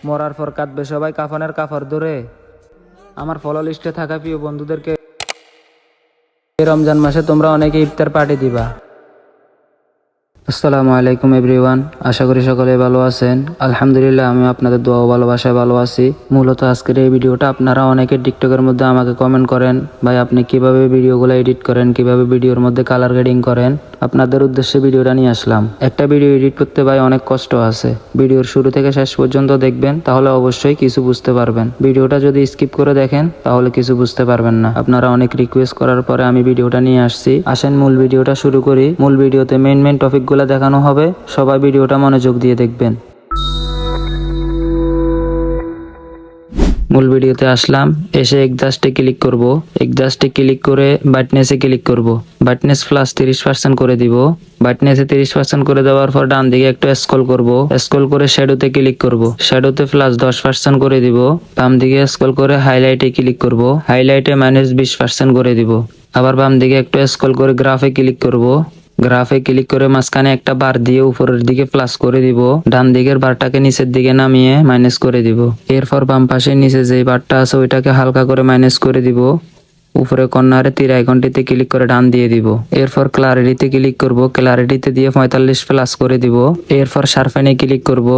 মরার পর কাঁদবে সবাই কাফনের কাপড় ধরে। আমার ফলো লিস্টে থাকা প্রিয় বন্ধুদেরকে এই রমজান মাসে তোমরা অনেকে ইফতার পার্টি দিবা। আসসালামু আলাইকুম এভরিওয়ান, আশা করি সকলে ভালো আছেন। আলহামদুলিল্লাহ, আমি আপনাদের দোয়া ও ভালোবাসায় ভালো আছি। মূলত আজকের এই ভিডিওটা আপনারা অনেকে টিকটকের মধ্যে আমাকে কমেন্ট করেন, ভাই আপনি কিভাবে ভিডিওগুলো এডিট করেন, কিভাবে ভিডিওর মধ্যে কালার গ্রেডিং করেন। আপনাদের উদ্দেশ্যে ভিডিওটা নিয়ে আসলাম। একটা ভিডিও এডিট করতে ভাই অনেক কষ্ট আছে। ভিডিওর শুরু থেকে শেষ পর্যন্ত দেখবেন, তাহলে অবশ্যই কিছু বুঝতে পারবেন। ভিডিওটা যদি স্কিপ করে দেখেন তাহলে কিছু বুঝতে পারবেন না। আপনারা অনেক রিকোয়েস্ট করার পরে আমি ভিডিওটা নিয়ে আসছি। আসেন মূল ভিডিওটা শুরু করি। মূল ভিডিওতে মেইন টপিকগুলো দেখানো হবে, সবাই ভিডিওটা মনোযোগ দিয়ে দেখবেন। মূল ভিডিওতে আসলাম, এসে এক্সাস্টে ক্লিক করব। এক্সাস্টে ক্লিক করে ব্রাইটনেসে ক্লিক করব। ব্রাইটনেস প্লাস 30% করে দিব। ব্রাইটনেসে 30% করে দেওয়ার পর ডান দিকে একটু স্ক্রল করব। স্ক্রল করে শ্যাডোতে ক্লিক করব। শ্যাডোতে প্লাস 10% করে দিব। বাম দিকে স্ক্রল করে হাইলাইটে ক্লিক করব। হাইলাইটে -20% করে দিব। আবার বাম দিকে একটু স্ক্রল করে গ্রাফে ক্লিক করব। গ্রাফে ক্লিক করে মাঝখানে একটা বার দিয়ে উপরের দিকে প্লাস করে দিব। ডান দিকের বারটাকে নিচের দিকে নামিয়ে মাইনাস করে দিব। এরপর বাম পাশে নিচে যে বারটা আছে ওইটাকে হালকা করে মাইনাস করে দিব। উপরে কর্নারে তীর আইকনটিতে ক্লিক করে ডান দিয়ে দিব। এরপর ক্লারিটিতে ক্লিক করব। ক্লারিটিতে দিয়ে 45 প্লাস করে দিব। এরপর শার্পেনে ক্লিক করব।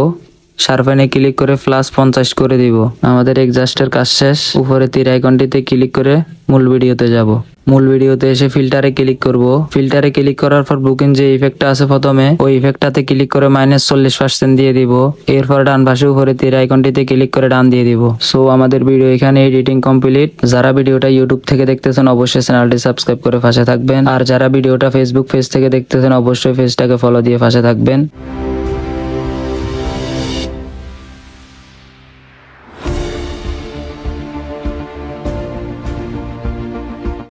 শার্পেনে ক্লিক করে প্লাস 50 করে দিব। আমাদের এক্সাস্টের কাজ শেষ। উপরে তীর আইকনটিতে ক্লিক করে মূল ভিডিওতে যাব। মূল ভিডিওতে এসে ফিল্টারে ক্লিক করব। ফিল্টারে ক্লিক করার পর বুকিং যে ইফেক্টটা আছে প্রথমে, ওই ইফেক্টটাতে ক্লিক করে -40% দিয়ে দিব। এরপর ডান পাশে উপরে তীর আইকনটিতে ক্লিক করে ডান দিয়ে দিব। সো আমাদের ভিডিও এখানে এডিটিং কমপ্লিট। যারা ভিডিওটা ইউটিউব থেকে দেখতেছেন অবশ্যই চ্যানেলটি সাবস্ক্রাইব করে পাশে থাকবেন। আর যারা ভিডিওটা ফেসবুক পেজ থেকে দেখতেছেন অবশ্যই পেজটাকে ফলো দিয়ে পাশে থাকবেন।